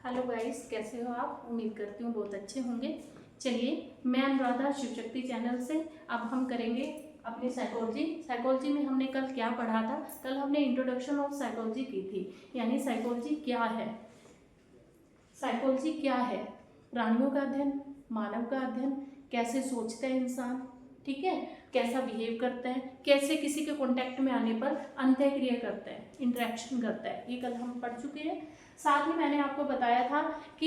Hello guys, कैसे हो आप? उम्मीद करती हूँ बहुत अच्छे होंगे। चलिए, मैं अनुराधा शिव शक्ति चैनल से अब हम करेंगे अपनी साइकोलॉजी में हमने कल क्या पढ़ा था? कल हमने इंट्रोडक्शन ऑफ साइकोलॉजी की थी, यानी साइकोलॉजी क्या है। साइकोलॉजी क्या है? प्राणियों का अध्ययन, मानव का अध्ययन, कैसे सोचता है इंसान, ठीक है, कैसा बिहेव करता है, कैसे किसी के कांटेक्ट में आने पर अंतःक्रिया करता है, इंटरेक्शन करता है, ये कल हम पढ़ चुके हैं। साथ ही मैंने आपको बताया था कि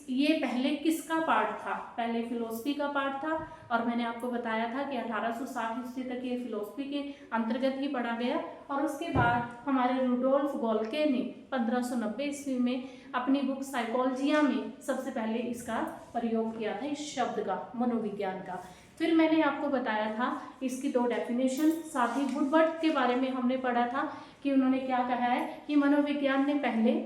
ये पहले किसका पार्ट था? पहले फिलोसफी का पार्ट था, और मैंने आपको बताया था कि 1860 ईस्वी तक ये फिलोसफी के अंतर्गत ही पढ़ा गया, और उसके बाद हमारे रुडोल्फ गोल्के ने 1590 ईस्वी में अपनी बुक साइकोलॉजिया में सबसे पहले इसका प्रयोग किया था, इस शब्द का, मनोविज्ञान का। फिर मैंने आपको बताया था इसकी 2 डेफिनेशन, साथ ही वुडवर्ड के बारे में हमने पढ़ा था कि उन्होंने क्या कहा है कि मनोविज्ञान ने पहले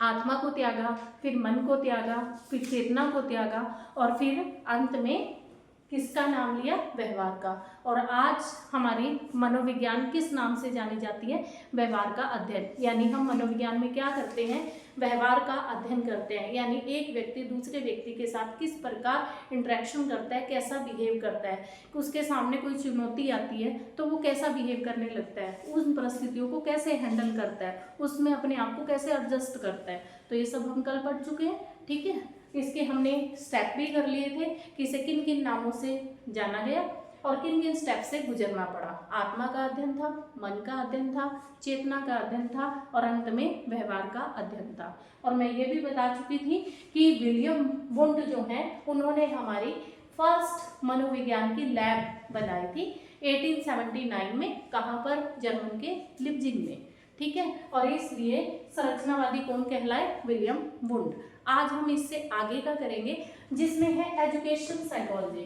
आत्मा को त्यागा, फिर मन को त्यागा, फिर चेतना को त्यागा, और फिर अंत में किसका नाम लिया? व्यवहार का। और आज हमारी मनोविज्ञान किस नाम से जानी जाती है? व्यवहार का अध्ययन। यानी हम मनोविज्ञान में क्या करते हैं? व्यवहार का अध्ययन करते हैं, यानी एक व्यक्ति दूसरे व्यक्ति के साथ किस प्रकार इंटरेक्शन करता है, कैसा बिहेव करता है, उसके सामने कोई चुनौती आती है तो वो कैसा बिहेव करने लगता है, उन परिस्थितियों को कैसे हैंडल करता है, उसमें अपने आप को कैसे एडजस्ट करता है। तो ये सब हम कल पढ़ चुके हैं, ठीक है। इसके हमने स्टेप भी कर लिए थे कि इसे किन किन नामों से जाना गया और किन किन स्टेप से गुजरना पड़ा। आत्मा का अध्ययन था, मन का अध्ययन था, चेतना का अध्ययन था, और अंत में व्यवहार का अध्ययन था। और मैं ये भी बता चुकी थी कि विलियम वुंड जो है, उन्होंने हमारी फर्स्ट मनोविज्ञान की लैब बनाई थी 1879 में। कहाँ पर? जर्मन के लिप्जिग में, ठीक है। और इसलिए संरचनावादी कौन कहलाए? William wound. आज हम इससे आगे का करेंगे, जिसमें है एजुकेशन साइकोलॉजी।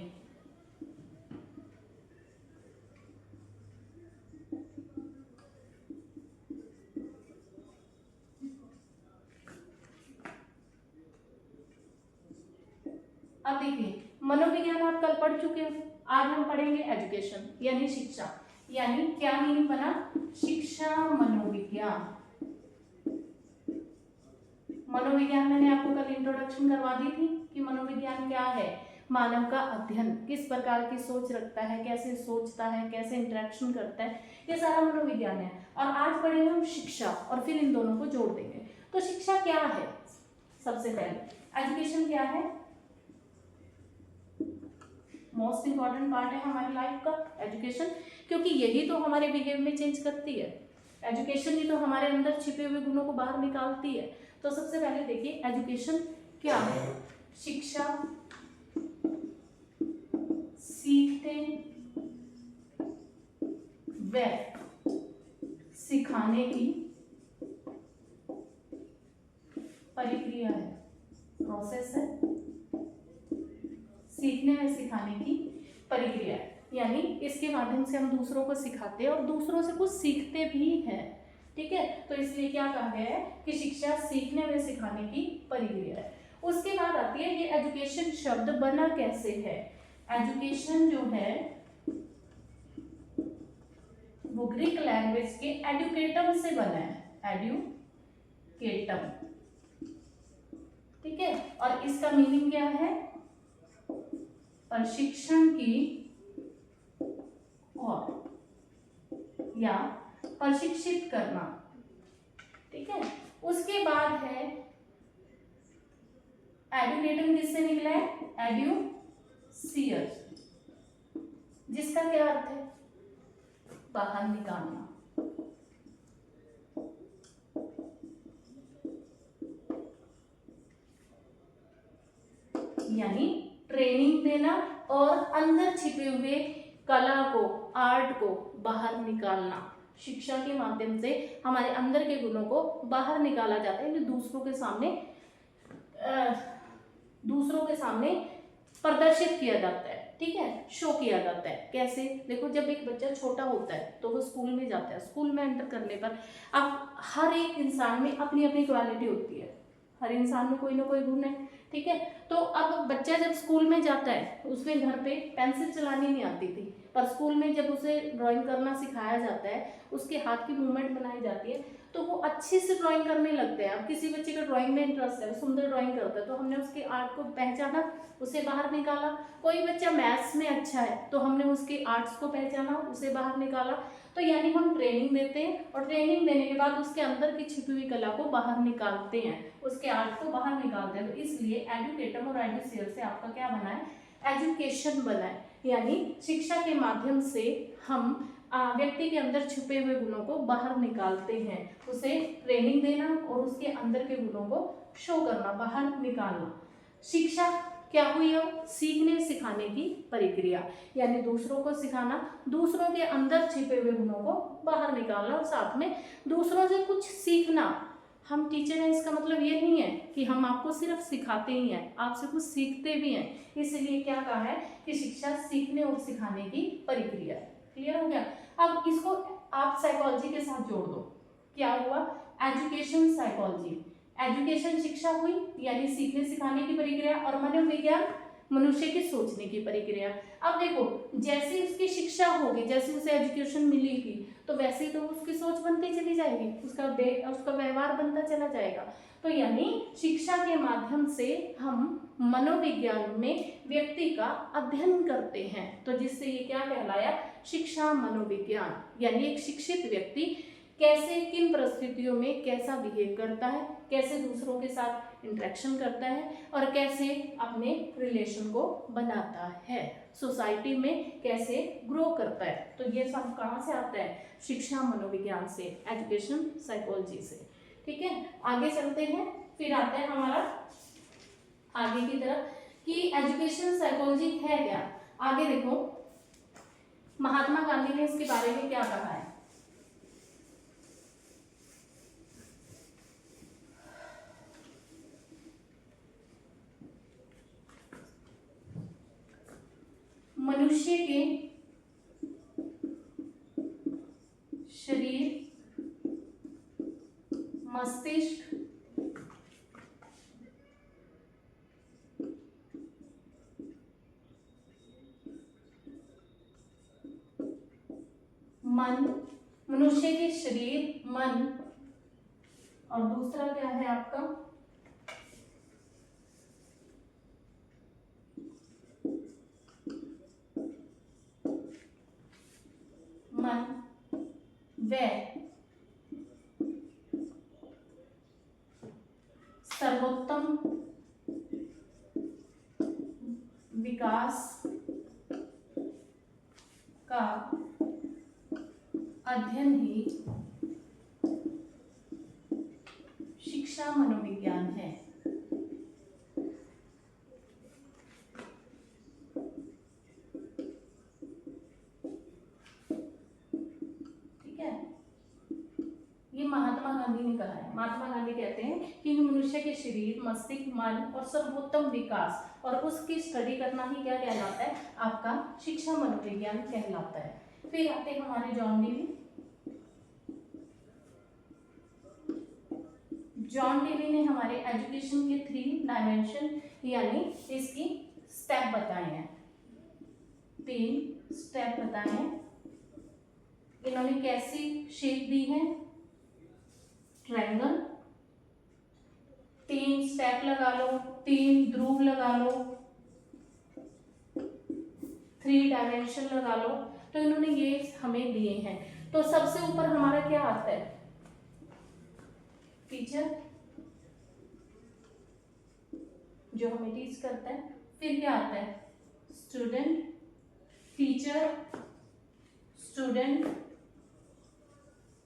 अब देखिए, मनोविज्ञान आप कल पढ़ चुके हो, आज हम पढ़ेंगे एजुकेशन यानी शिक्षा। यानी क्या मीनिंग बना? शिक्षा मनोविज्ञान। मनोविज्ञान मैंने आपको कल इंट्रोडक्शन करवा दी थी कि मनोविज्ञान क्या है। मानव का अध्ययन, किस प्रकार की सोच रखता है, कैसे सोचता है, कैसे इंटरेक्शन करता है, ये सारा मनोविज्ञान है। और आज पढ़ेंगे हम शिक्षा, और फिर इन दोनों को जोड़ देंगे। तो शिक्षा क्या है? सबसे पहले एजुकेशन क्या है? मोस्ट इंपॉर्टेंट पार्ट है हमारी लाइफ का एजुकेशन, क्योंकि यही तो हमारे बिहेव में चेंज करती है। एजुकेशन ही तो हमारे अंदर छिपे हुए गुणों को बाहर निकालती है। तो सबसे पहले देखिए एजुकेशन क्या है। शिक्षा सीखते व सिखाने की प्रक्रिया है, प्रोसेस है। सीखने व सिखाने की प्रक्रिया है, यानी इसके माध्यम से हम दूसरों को सिखाते हैं और दूसरों से कुछ सीखते भी हैं, ठीक है। तो इसलिए क्या कहा गया है कि शिक्षा सीखने व सिखाने की प्रक्रिया है। उसके बाद आती है ये एजुकेशन शब्द बना कैसे है। एजुकेशन जो है वो ग्रीक लैंग्वेज के एडुकेटम से बना है, एडुकेटम, ठीक है। और इसका मीनिंग क्या है? प्रशिक्षण की और या प्रशिक्षित करना, ठीक है। उसके बाद है एडुकेटम, किससे निकला है? एड्यूसियर, जिसका क्या अर्थ है? बाहर निकालना। यानी ट्रेनिंग देना और अंदर छिपे हुए कला को, आर्ट को बाहर निकालना। शिक्षा के माध्यम से हमारे अंदर के गुणों को बाहर निकाला जाता है, दूसरों के सामने प्रदर्शित किया जाता है, ठीक है, शो किया जाता है। कैसे? देखो, जब एक बच्चा छोटा होता है तो वो स्कूल में जाता है, स्कूल में एंटर करने पर अब हर एक इंसान में अपनी अपनी क्वालिटी होती है, हर इंसान में कोई ना कोई गुण है, ठीक है। तो अब बच्चा जब स्कूल में जाता है, उसमें घर पे पेंसिल चलानी नहीं आती थी, पर स्कूल में जब उसे ड्राइंग करना सिखाया जाता है, उसके हाथ की मूवमेंट बनाई जाती है, तो वो अच्छे से ड्राइंग करने लगते हैं। अब किसी बच्चे का ड्राइंग में इंटरेस्ट है, सुंदर ड्राइंग करता है, तो हमने उसके आर्ट को पहचाना, उसे बाहर निकाला। कोई बच्चा मैथ्स में अच्छा है तो हमने उसके आर्ट्स को पहचाना, उसे बाहर निकाला। तो यानी हम ट्रेनिंग देते हैं और ट्रेनिंग देने के बाद उसके अंदर की छिपी हुई कला को बाहर निकालते हैं, उसके आर्ट को बाहर निकालते हैं। तो इसलिए एजुकेटम और एडुसेयर से आपका क्या बना है, एजुकेशन बना है। यानी शिक्षा के माध्यम से हम व्यक्ति के अंदर छुपे हुए गुणों को बाहर निकालते हैं, उसे ट्रेनिंग देना और उसके अंदर के गुणों को शो करना, बाहर निकालना। शिक्षा क्या हुई, अब सीखने सिखाने की प्रक्रिया, यानी दूसरों को सिखाना, दूसरों के अंदर छिपे हुए गुणों को बाहर निकालना और साथ में दूसरों से कुछ सीखना। हम टीचर हैं इसका मतलब ये नहीं है कि हम आपको सिर्फ सिखाते ही हैं, आपसे कुछ सीखते भी हैं। इसलिए क्या कहा है कि शिक्षा सीखने और सिखाने की प्रक्रिया है। क्लियर हो गया। अब इसको आप साइकोलॉजी के साथ जोड़ दो, क्या हुआ, एजुकेशन साइकोलॉजी। एजुकेशन शिक्षा हुई यानी सीखने सिखाने की प्रक्रिया, और मनोविज्ञान मनुष्य की सोचने की प्रक्रिया। अब देखो जैसे उसकी शिक्षा होगी, जैसे उसे एजुकेशन मिलेगी, तो वैसे ही तो उसकी सोच बनती चली जाएगी, उसका व्यवहार बनता चला जाएगा। तो यानी शिक्षा के माध्यम से हम मनोविज्ञान में व्यक्ति का अध्ययन करते हैं, तो जिससे ये क्या कहलाया, शिक्षा मनोविज्ञान। यानी एक शिक्षित व्यक्ति कैसे, किन परिस्थितियों में कैसा बिहेव करता है, कैसे दूसरों के साथ इंटरेक्शन करता है और कैसे अपने रिलेशन को बनाता है, सोसाइटी में कैसे ग्रो करता है। तो ये सब कहाँ से आता है, शिक्षा मनोविज्ञान से, एजुकेशन साइकोलॉजी से। ठीक है, आगे चलते हैं। फिर आता है हमारा आगे की तरफ कि एजुकेशन साइकोलॉजी है क्या। आगे देखो महात्मा गांधी ने इसके बारे में क्या कहा है। मनुष्य के शरीर, मस्तिष्क, मन, मनुष्य के शरीर, मन, और दूसरा क्या है आपका, मन व सर्वोत्तम विकास का अध्ययन ही शिक्षा मनोविज्ञान है। ठीक है, ये महात्मा गांधी ने कहा है। महात्मा गांधी कहते हैं कि मनुष्य के शरीर, मस्तिष्क, मन और सर्वोत्तम विकास, और उसकी स्टडी करना ही क्या कहलाता है, आपका शिक्षा मनोविज्ञान कहलाता है। फिर आते हैं हमारे जॉन डीवी। जॉन डीवी ने हमारे एजुकेशन के 3 डायमेंशन यानी इसकी स्टेप बताए हैं, 3 स्टेप बताए हैं। इन्होंने कैसी शेप दी है, ट्रायंगल, 3 स्टेप लगा लो, 3 ध्रुव लगा लो, 3 डायमेंशन लगा लो। तो इन्होंने ये हमें दिए हैं। तो सबसे ऊपर हमारा क्या आता है, टीचर जो हमें टीच करता है। फिर क्या आता है, स्टूडेंट, टीचर, स्टूडेंट,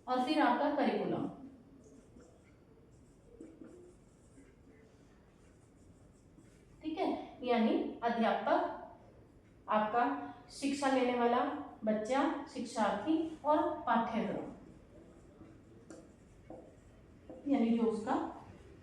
और फिर आपका करिकुलम। ठीक है, यानी अध्यापक, आपका शिक्षा लेने वाला बच्चा, शिक्षार्थी, और पाठ्यक्रम यानी जो उसका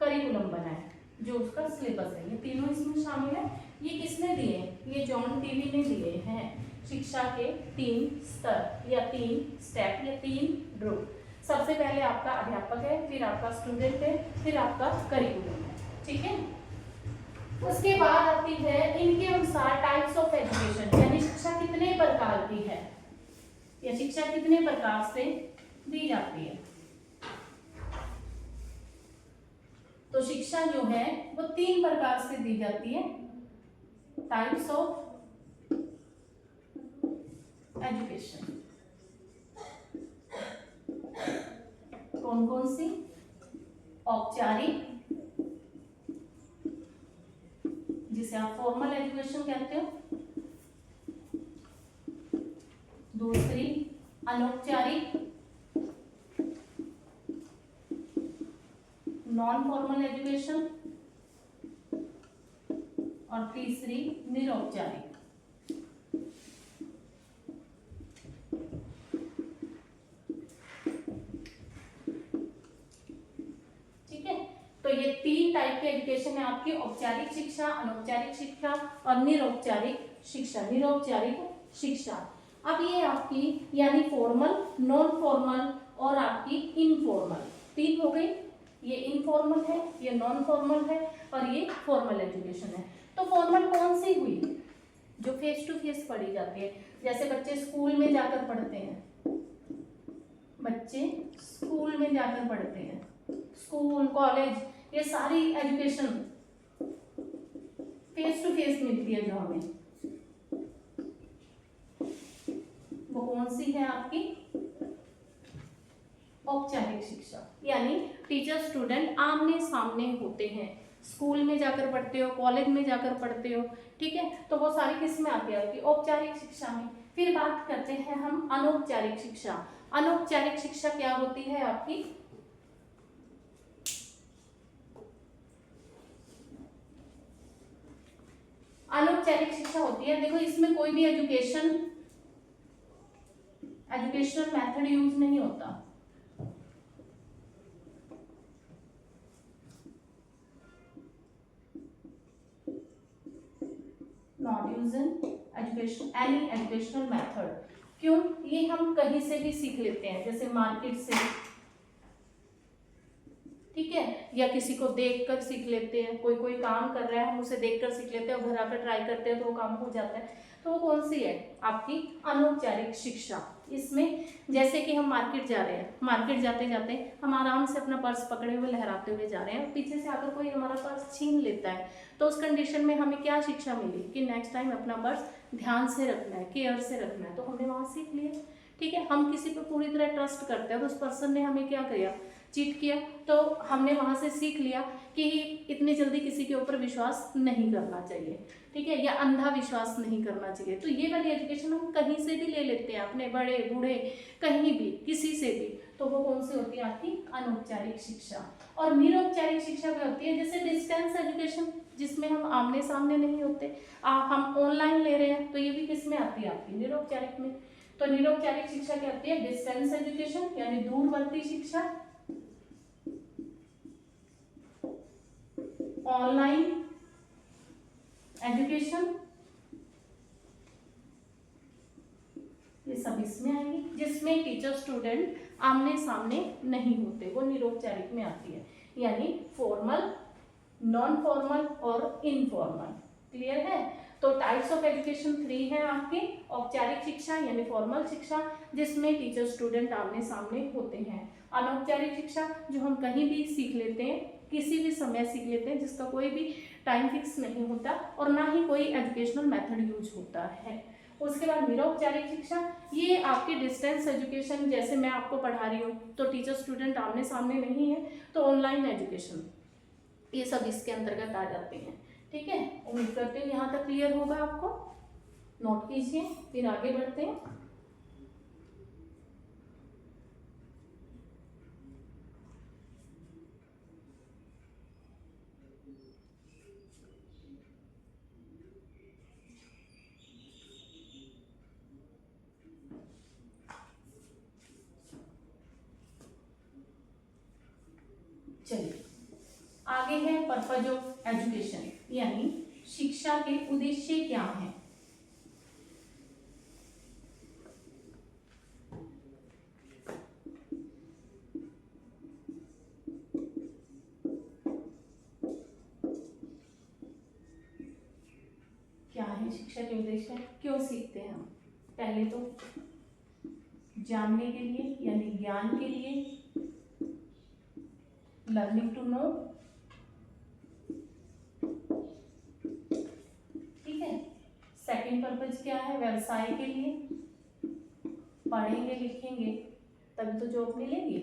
करिकुलम बना है, जो उसका सिलेबस है। ये तीनों इसमें शामिल है। ये किसने दिए, ये जॉन डीवी ने दिए हैं। शिक्षा के 3 स्तर या 3 स्टेप या 3 ध्रुव। सबसे पहले आपका अध्यापक है, फिर आपका स्टूडेंट है, फिर आपका करिकुलम है। ठीक है, उसके बाद आती है इनके अनुसार टाइप्स ऑफ एजुकेशन, यानी शिक्षा कितने प्रकार की है या शिक्षा कितने प्रकार से दी जाती है। तो शिक्षा जो है वो 3 प्रकार से दी जाती है, टाइप्स ऑफ एजुकेशन। कौन कौन सी? औपचारिक, जिसे आप फॉर्मल एजुकेशन कहते हो, दूसरी अनौपचारिक, नॉन फॉर्मल एजुकेशन, और तीसरी निरौपचारिक। ठीक है, तो ये 3 टाइप की एजुकेशन है आपकी, औपचारिक शिक्षा, अनौपचारिक शिक्षा और निरौपचारिक शिक्षा। निरौपचारिक शिक्षा, अब ये आपकी यानी फॉर्मल, नॉन फॉर्मल और आपकी इनफॉर्मल, 3 हो गई। ये इनफॉर्मल है, ये नॉन फॉर्मल है और ये फॉर्मल एजुकेशन है। तो फॉर्मल कौन सी हुई? जो फेस टू फेस पढ़ी जाती है, जैसे बच्चे स्कूल में जाकर पढ़ते हैं, बच्चे स्कूल में जाकर पढ़ते हैं, स्कूल कॉलेज, ये सारी एजुकेशन फेस टू फेस मिलती है जो हमें, वो कौन सी है आपकी? औपचारिक शिक्षा, यानी टीचर स्टूडेंट आमने सामने होते हैं, स्कूल में जाकर पढ़ते हो, कॉलेज में जाकर पढ़ते हो, ठीक है, तो वो सारी किस में आती है आपकी? औपचारिक शिक्षा में। फिर बात करते हैं हम अनौपचारिक शिक्षा। अनौपचारिक शिक्षा क्या होती है आपकी? अनौपचारिक शिक्षा होती है, देखो इसमें कोई भी एजुकेशनल मेथड यूज नहीं होता, not using any educational method. क्यों? ये हम कहीं से भी सीख लेते हैं, जैसे मार्केट से, ठीक है, या किसी को देखकर सीख लेते हैं, कोई काम कर रहा है हम उसे देखकर सीख लेते हैं और घर आकर ट्राई करते हैं तो वो काम हो जाता है। तो वो कौन सी है आपकी? अनौपचारिक शिक्षा। इसमें जैसे कि हम मार्केट जा रहे हैं, मार्केट जाते जाते हम आराम से अपना पर्स पकड़े हुए लहराते हुए जा रहे हैं, पीछे से आकर कोई हमारा पर्स छीन लेता है, तो उस कंडीशन में हमें क्या शिक्षा मिली कि नेक्स्ट टाइम अपना पर्स ध्यान से रखना है, केयर से रखना है, तो हमने वहाँ सीख लिया। ठीक है, हम किसी पर पूरी तरह ट्रस्ट करते हैं तो उस पर्सन ने हमें क्या किया? चीट किया, तो हमने वहाँ से सीख लिया कि इतनी जल्दी किसी के ऊपर विश्वास नहीं करना चाहिए, ठीक है, या अंधा विश्वास नहीं करना चाहिए। तो ये वाली एजुकेशन हम कहीं से भी ले लेते हैं, अपने बड़े बूढ़े कहीं भी किसी से भी, तो वो कौन सी होती है आपकी? अनौपचारिक शिक्षा। और निरौपचारिक शिक्षा क्या होती है? जैसे डिस्टेंस एजुकेशन, जिसमें हम आमने सामने नहीं होते, हम ऑनलाइन ले रहे हैं, तो ये भी किस में आती है आपकी? निरौपचारिक में। तो निरौपचारिक शिक्षा क्या होती है? डिस्टेंस एजुकेशन यानी दूरवर्ती शिक्षा, ऑनलाइन एजुकेशन, ये सब इसमें आएंगे, जिसमें टीचर स्टूडेंट आमने सामने नहीं होते, वो निरौपचारिक में आती है, यानी फॉर्मल, नॉन फॉर्मल और इनफॉर्मल। क्लियर है? तो टाइप्स ऑफ एजुकेशन 3 है आपके। औपचारिक शिक्षा यानी फॉर्मल शिक्षा, जिसमें टीचर स्टूडेंट आमने सामने होते हैं। अनौपचारिक शिक्षा जो हम कहीं भी सीख लेते हैं, किसी भी समय सीख लेते हैं, जिसका कोई भी टाइम फिक्स नहीं होता और ना ही कोई एजुकेशनल मेथड यूज होता है। उसके बाद निरौपचारिक शिक्षा, ये आपकी डिस्टेंस एजुकेशन, जैसे मैं आपको पढ़ा रही हूँ तो टीचर स्टूडेंट आमने सामने नहीं है, तो ऑनलाइन एजुकेशन, ये सब इसके अंतर्गत आ जाते हैं। ठीक है, उम्मीद करते हैं यहाँ तक क्लियर होगा आपको। नोट कीजिए, फिर आगे बढ़ते हैं। चलिए आगे है पर्पज ऑफ एजुकेशन, यानी शिक्षा के उद्देश्य क्या हैं। क्या है शिक्षा के उद्देश्य? क्यों सीखते हैं हम? पहले तो जानने के लिए यानी ज्ञान के लिए, learning to know, second purpose क्या है, व्यवसाय के लिए, पढ़ेंगे लिखेंगे तब तो जॉब मिलेगी।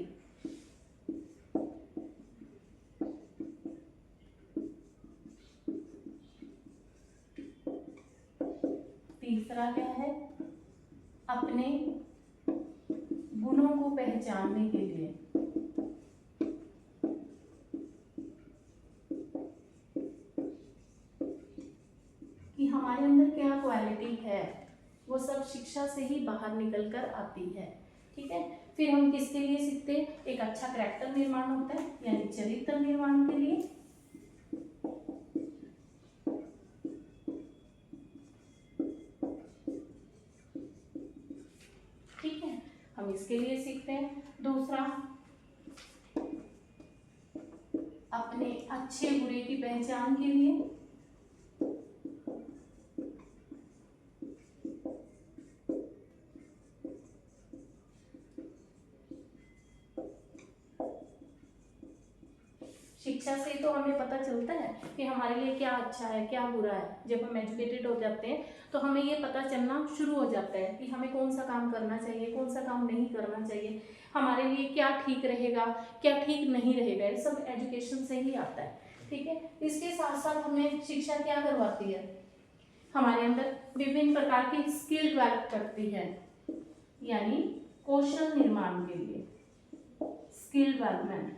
तीसरा क्या है, अपने गुणों को पहचानने के लिए, कि हमारे अंदर क्या क्वालिटी है, वो सब शिक्षा से ही बाहर निकल कर आती है। ठीक है, फिर हम किसके लिए सीखते हैं, एक अच्छा कैरेक्टर निर्माण होता है यानी चरित्र निर्माण के लिए। ठीक है, हम इसके लिए सीखते हैं। दूसरा, अपने अच्छे बुरे की पहचान के लिए, शिक्षा से तो हमें पता चलता है कि हमारे लिए क्या अच्छा है क्या बुरा है। जब हम एजुकेटेड हो जाते हैं तो हमें ये पता चलना शुरू हो जाता है कि हमें कौन सा काम करना चाहिए, कौन सा काम नहीं करना चाहिए, हमारे लिए क्या ठीक रहेगा क्या ठीक नहीं रहेगा। ये सब एजुकेशन से ही आता है। ठीक है, इसके साथ साथ हमें शिक्षा क्या करवाती है, हमारे अंदर विभिन्न प्रकार की स्किल डेवलप करती है, यानी कौशल निर्माण के लिए स्किल डेवलपमेंट।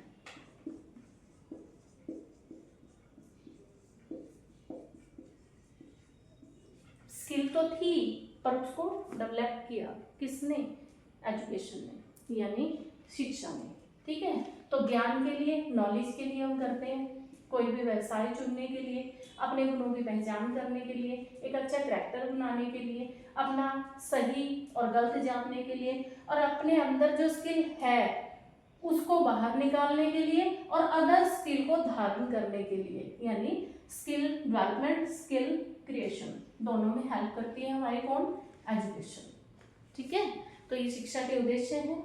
स्किल तो थी पर उसको डेवलप किया किसने, एजुकेशन ने यानी शिक्षा ने। ठीक है, तो ज्ञान के लिए, नॉलेज के लिए हम करते हैं, कोई भी व्यवसाय चुनने के लिए, अपने गुणों की पहचान करने के लिए, एक अच्छा कैरेक्टर बनाने के लिए, अपना सही और गलत जानने के लिए, और अपने अंदर जो स्किल है उसको बाहर निकालने के लिए, और अदर स्किल को धारण करने के लिए, यानी स्किल डेवलपमेंट स्किल क्रिएशन दोनों में हेल्प करती है हमारे कौन, एजुकेशन। ठीक है, तो ये शिक्षा के उद्देश्य हैं।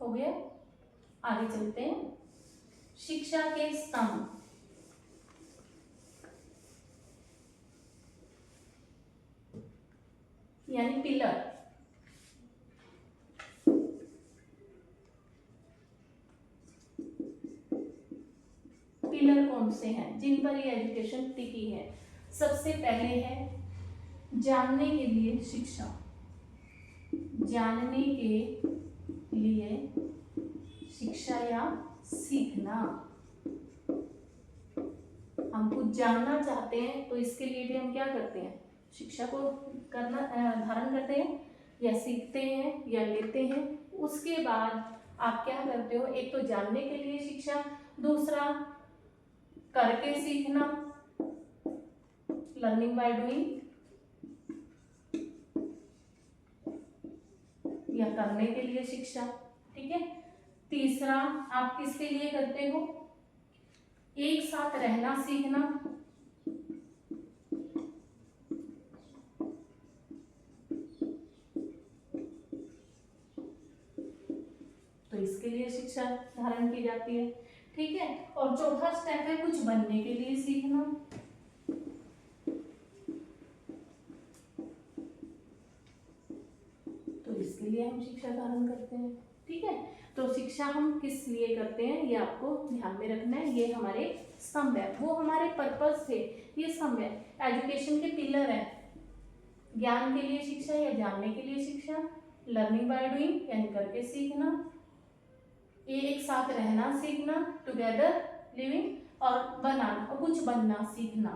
हो गया, आगे चलते हैं। शिक्षा के स्तंभ, यानी पिलर। पिलर कौन से हैं जिन पर ये एजुकेशन टिकी है। सबसे पहले है जानने के लिए शिक्षा, जानने के लिए शिक्षा या सीखना। हम कुछ जानना चाहते हैं तो इसके लिए भी हम क्या करते हैं, शिक्षा को करना धारण करते हैं या सीखते हैं या लेते हैं। उसके बाद आप क्या करते हो, एक तो जानने के लिए शिक्षा, दूसरा करके सीखना, लर्निंग बाय डूइंग, या करने के लिए शिक्षा। ठीक है, तीसरा आप किसके लिए करते हो, एक साथ रहना सीखना, तो इसके लिए शिक्षा धारण की जाती है। ठीक है, और चौथा स्टेप है कुछ बनने के लिए सीखना। तो इसके लिए हम शिक्षा धारण करते हैं। ठीक है, तो शिक्षा हम किस लिए करते हैं ये आपको ध्यान में रखना है। ये हमारे स्तंभ है, वो हमारे पर्पस थे, ये स्तंभ है, एजुकेशन के पिलर है। ज्ञान के लिए शिक्षा या जानने के लिए शिक्षा, लर्निंग बाय डूइंग यानी करके सीखना, ये एक साथ रहना सीखना, टुगेदर लिविंग, और बनाना और कुछ बनना सीखना।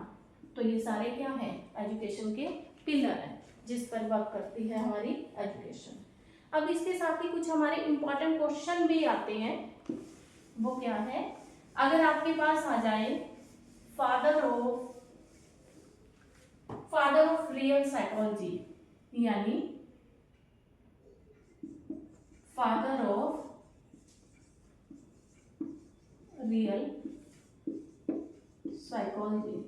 तो ये सारे क्या हैं, एजुकेशन के पिलर हैं जिस पर वर्क करती है हमारी एजुकेशन। अब इसके साथ ही कुछ हमारे इंपॉर्टेंट क्वेश्चन भी आते हैं। वो क्या है, अगर आपके पास आ जाए फादर ऑफ रियल साइकोलॉजी, यानी फादर ऑफ रियल साइकोलॉजी,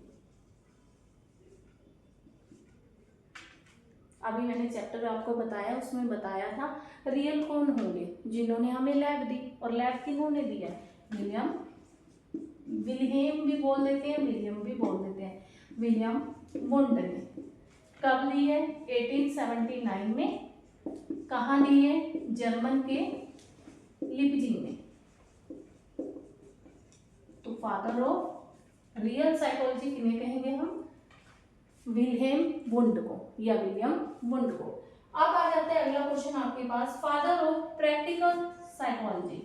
अभी मैंने चैप्टर आपको बताया, उसमें बताया था रियल कौन होंगे, जिन्होंने हमें लैब दी, और लैब किन्होंने दी है, विलियम विलियम भी बोल देते हैं, विलियम भी बोल देते हैं, विलियम वुंड ने कब ली है? 1879 में। कहाँ ली है? जर्मन के लिपजिंग में। तो फादर ऑफ रियल साइकोलॉजी किन्हें कहेंगे हम? विलियम वुंड को या विलियम वुंड को। अब आ जाता है अगला क्वेश्चन आपके पास, फादर ऑफ प्रैक्टिकल साइकोलॉजी।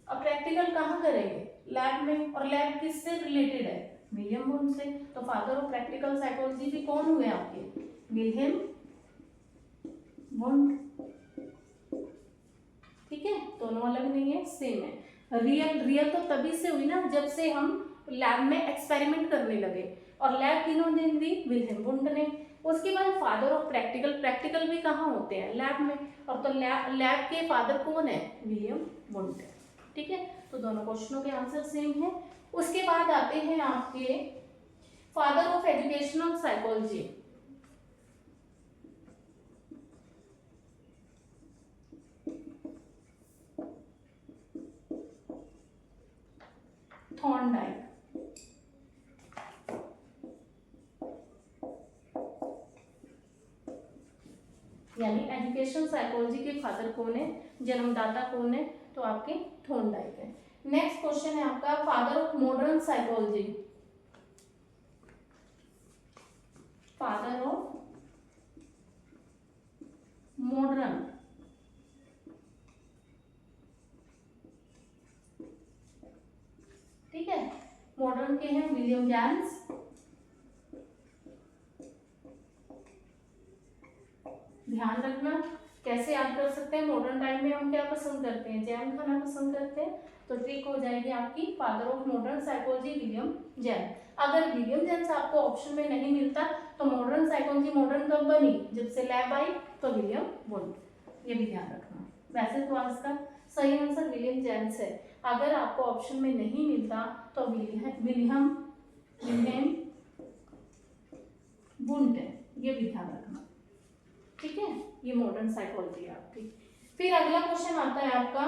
अब प्रैक्टिकल कहाँ करेंगे? लैब में। और लैब किससे रिलेटेड है? विलियम वुंड से। तो फादर ऑफ प्रैक्टिकल साइकोलॉजी भी कौन हुए आपके? William wound. ठीक है, दोनों अलग नहीं है, सेम है। रियल तो तभी से हुई ना जब से हम लैब में एक्सपेरिमेंट करने लगे, और लैब किन्होंने दी? विलियम वुंड ने। उसके बाद फादर ऑफ प्रैक्टिकल भी कहाँ होते हैं? लैब में। और तो लैब के फादर कौन है? William wound. ठीक है, तो दोनों क्वेश्चनों के आंसर सेम है। उसके बाद आते हैं आपके father of educational psychology. Thorndike. यानी एजुकेशन साइकोलॉजी के फादर कौन है? जन्मदाता कौन है? तो आपके थॉर्नडाइक है। नेक्स्ट क्वेश्चन है आपका, father of modern psychology. Father of modern, ठीक है, मॉडर्न के हैं विलियम जेम्स। ध्यान रखना, कैसे याद कर सकते हैं? मॉडर्न टाइम में हम क्या पसंद करते हैं? जैम खाना पसंद करते हैं, तो ट्रिक हो जाएगी आपकी father of modern psychology William James. अगर विलियम जेम्स आपको ऑप्शन में नहीं मिलता तो मॉडर्न साइकोलॉजी मॉडर्न कब बनी? जब से लैब आई, तो विलियम वुंड, ये भी ध्यान रखना। वैसे तो इसका सही आंसर विलियम जेम्स है। अगर आपको ऑप्शन में नहीं मिलता तो विलियम वुंड है, ये भी ध्यान रखना। ठीक है, ये मॉडर्न साइकोलॉजी है आपकी। फिर अगला क्वेश्चन आता है आपका,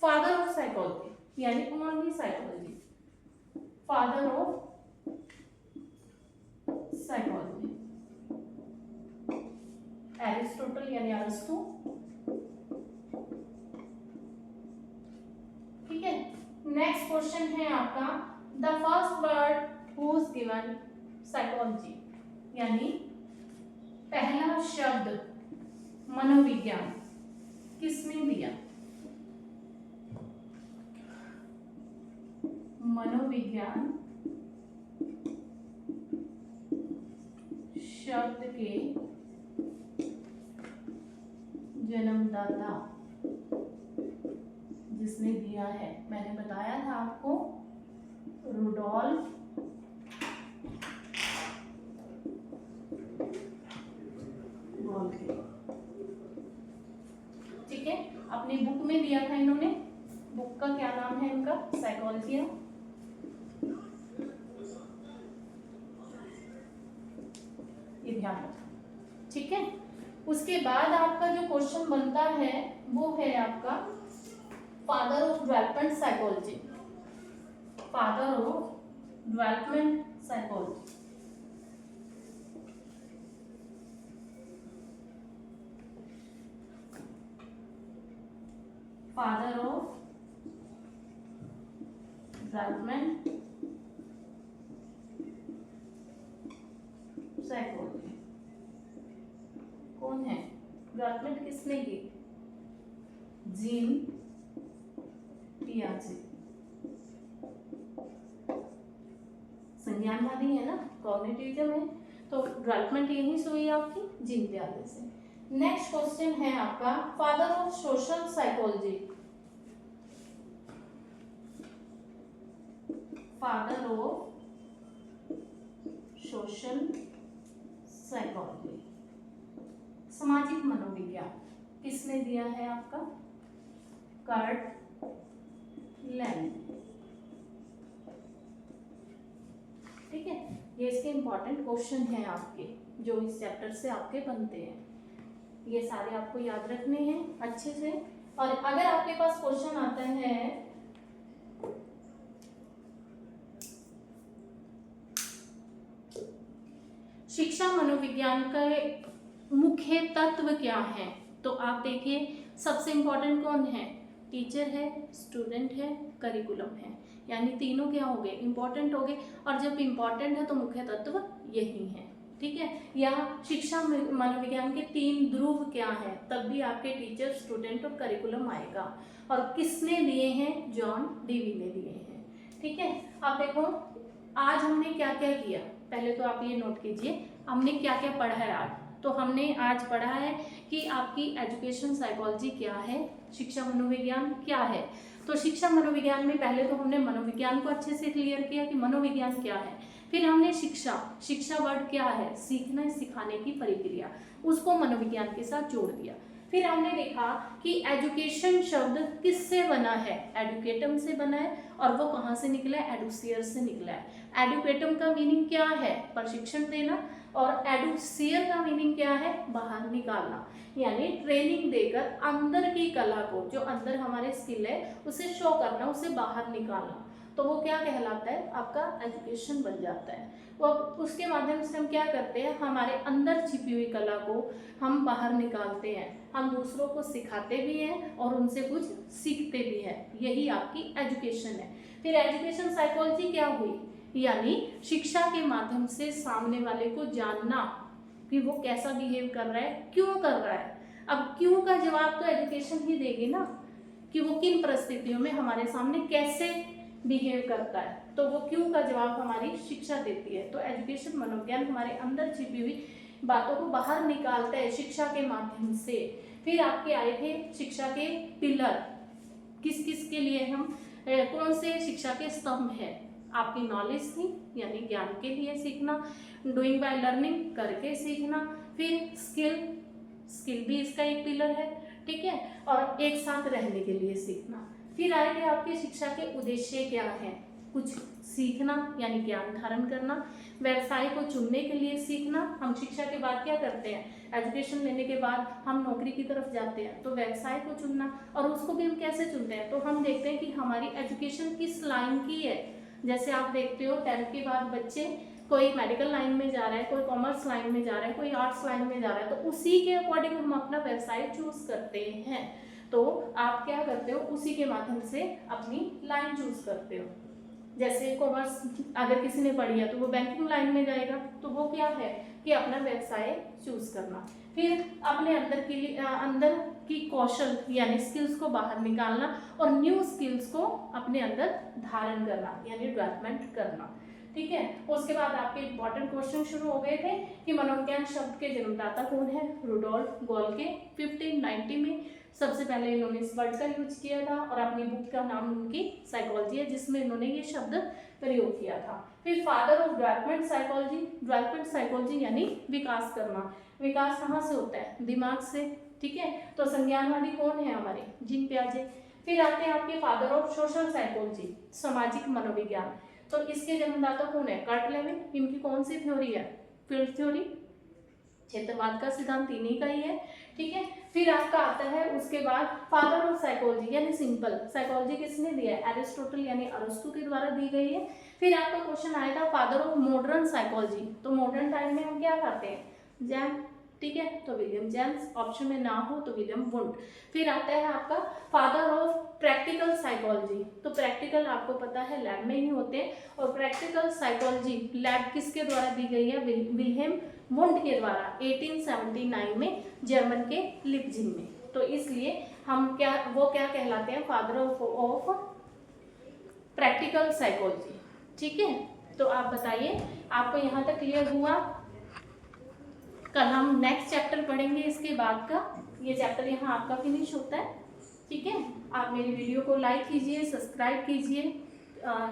फादर ऑफ साइकोलॉजी यानी only psychology. Father of psychology Aristotle यानी अरस्तु। ठीक है, नेक्स्ट क्वेश्चन है आपका, the first word whose given psychology, यानी पहला शब्द मनोविज्ञान किसने दिया? मनोविज्ञान शब्द के जन्मदाता जिसने दिया है, मैंने बताया था आपको, रुडोल्फ वोल्के। ठीक है, अपनी बुक में दिया था इन्होंने, बुक का क्या नाम है इनका? साइकोलॉजिया। ये ध्यान रखना। ठीक है, उसके बाद आपका जो क्वेश्चन बनता है वो है आपका father of development psychology. Father of development psychology, father of development psychology कौन है? डेवलपमेंट किसने की? जीन पियाजे। संज्ञानवादी है ना, कॉग्निटिविज्म है, तो डेवलपमेंट यही से हुई आपकी जीन पियाजे से। नेक्स्ट क्वेश्चन है आपका, father of social psychology. Father of social psychology, सामाजिक मनोविज्ञान किसने दिया है आपका? Kurt Lang. ठीक है, ये इसके इम्पॉर्टेंट क्वेश्चन हैं आपके, जो इस चैप्टर से आपके बनते हैं। ये सारे आपको याद रखने हैं अच्छे से। और अगर आपके पास क्वेश्चन आता है शिक्षा मनोविज्ञान का मुख्य तत्व क्या है, तो आप देखिए सबसे इम्पोर्टेंट कौन है, टीचर है, स्टूडेंट है, करिकुलम है, यानी तीनों क्या हो गए, इम्पोर्टेंट हो गए। और जब इम्पोर्टेंट है तो मुख्य तत्व यही है, ठीक है। यहाँ शिक्षा मनोविज्ञान के 3 ध्रुव क्या है, तब भी आपके टीचर, स्टूडेंट और करिकुलम आएगा। और किसने दिए हैं, जॉन डीवी ने दिए हैं, ठीक है। आप देखो आज हमने क्या क्या किया, पहले तो आप ये नोट कीजिए हमने क्या क्या पढ़ा है आज। तो हमने आज पढ़ा है कि आपकी एजुकेशन साइकोलॉजी क्या है, शिक्षा मनोविज्ञान क्या है। तो शिक्षा मनोविज्ञान में पहले तो हमने मनोविज्ञान को अच्छे से क्लियर किया कि मनोविज्ञान क्या है। फिर हमने शिक्षा वर्ड क्या है, सीखना सिखाने की प्रक्रिया, उसको मनोविज्ञान के साथ जोड़ दिया। फिर हमने देखा कि एजुकेशन शब्द किससे बना है, एडुकेटम से बना है, और वो कहाँ से निकला है, एडुसियर से निकला है। एडुकेटम का मीनिंग क्या है, प्रशिक्षण देना, और एडुसियर का मीनिंग क्या है, बाहर निकालना, यानी ट्रेनिंग देकर अंदर की कला को, जो अंदर हमारे स्किल है उसे शो करना, उसे बाहर निकालना। तो वो क्या कहलाता है, आपका एजुकेशन बन जाता है। वो उसके माध्यम से हम क्या करते हैं, हमारे अंदर छिपी हुई कला को हम बाहर निकालते हैं, हम दूसरों को सिखाते भी हैं और उनसे कुछ सीखते भी हैं, यही आपकी एजुकेशन है। फिर एजुकेशन साइकोलॉजी क्या हुई, यानी शिक्षा के माध्यम से सामने वाले को जानना कि वो कैसा बिहेव कर रहा है, क्यों कर रहा है। अब क्यों का जवाब तो एजुकेशन ही देगी ना, कि वो किन परिस्थितियों में हमारे सामने कैसे बिहेव करता है, तो वो क्यों का जवाब हमारी शिक्षा देती है। तो एजुकेशन मनोविज्ञान हमारे अंदर छिपी हुई बातों को बाहर निकालता है शिक्षा के माध्यम से। फिर आपके आए थे शिक्षा के पिलर, किस किस के लिए हम कौन से शिक्षा के स्तंभ है, आपकी नॉलेज थी, यानी ज्ञान के लिए सीखना, डूइंग बाय लर्निंग, करके सीखना, फिर स्किल भी इसका एक पिलर है, ठीक है, और एक साथ रहने के लिए सीखना। फिर आए थे आपके शिक्षा के उद्देश्य क्या है, कुछ सीखना यानी ज्ञान धारण करना, व्यवसाय को चुनने के लिए सीखना। हम शिक्षा के बाद क्या करते हैं, एजुकेशन लेने के बाद हम नौकरी की तरफ जाते हैं, तो व्यवसाय को चुनना, और उसको भी हम कैसे चुनते हैं, तो हम देखते हैं कि हमारी एजुकेशन किस लाइन की है। जैसे आप देखते हो 10th के बाद बच्चे कोई मेडिकल लाइन में जा रहा है, कोई कॉमर्स लाइन में जा रहा है, कोई आर्ट्स लाइन में जा रहा है, तो उसी के अकॉर्डिंग हम अपना व्यवसाय चूज करते हैं। तो आप क्या करते हो, उसी के माध्यम से अपनी लाइन चूज करते हो। जैसे कॉमर्स अगर किसी ने पढ़ी है तो वो बैंकिंग लाइन में जाएगा, तो वो क्या है कि अपना व्यवसाय चूज करना। फिर अपने अंदर की कौशल यानी स्किल्स को बाहर निकालना, और न्यू स्किल्स को अपने अंदर धारण करना, यानी डेवलपमेंट करना, ठीक है। उसके बाद आपके इंपॉर्टेंट क्वेश्चन शुरू हो गए थे कि मनोविज्ञान शब्द के जन्मदाता कौन है, रुडोल्फ गोल्के। 1590 में सबसे पहले इन्होंने इस वर्ड का यूज किया था, और अपनी बुक का नाम उनकी साइकोलॉजी है, जिसमें इन्होंने ये शब्द प्रयोग किया था। फिर फादर ऑफ डेवलपमेंट साइकोलॉजी यानी विकास करना। विकास कहाँ से होता है, दिमाग से, ठीक है। तो संज्ञानवादी कौन है हमारे, जीन पियाजे। फिर आते हैं आपके फादर ऑफ सोशल साइकोलॉजी, सामाजिक मनोविज्ञान। तो इसके जन्मदाता कौन है, कर्ट लेविन। इनकी कौन सी थ्योरी है, फील्ड थ्योरी, क्षेत्रवाद का सिद्धांत इन्हीं का ही है, ठीक है। फिर आपका आता है उसके बाद फादर ऑफ साइकोलॉजी यानी सिंपल साइकोलॉजी किसने दिया है, एरिस्टोटल यानी अरस्तु के द्वारा दी गई है। फिर आपका क्वेश्चन आया था फादर ऑफ मॉडर्न साइकोलॉजी, तो मॉडर्न टाइम में हम क्या करते हैं, जैम, ठीक है, तो विलियम जेम्स। ऑप्शन में ना हो तो विलियम वुंड। फिर आता है आपका फादर ऑफ प्रैक्टिकल साइकोलॉजी, तो प्रैक्टिकल आपको पता है लैब में ही होते हैं, और प्रैक्टिकल साइकोलॉजी लैब किसके द्वारा दी गई है, विल्हेम वुंड के द्वारा 1879 में जर्मन के लिप्जिग में। तो इसलिए हम क्या कहलाते हैं, फादर ऑफ प्रैक्टिकल साइकोलॉजी, ठीक है। तो आप बताइए आपको यहाँ तक क्लियर हुआ। कल हम नेक्स्ट चैप्टर पढ़ेंगे इसके बाद का, ये चैप्टर यहाँ आपका फिनिश होता है, ठीक है। आप मेरी वीडियो को लाइक कीजिए, सब्सक्राइब कीजिए,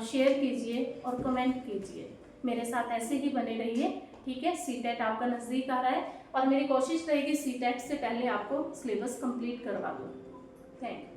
शेयर कीजिए और कमेंट कीजिए। मेरे साथ ऐसे ही बने रहिए, ठीक है। सीटेट आपका नज़दीक आ रहा है, और मेरी कोशिश रहेगी सीटेट से पहले आपको सिलेबस कंप्लीट करवा दूँ। Thank you.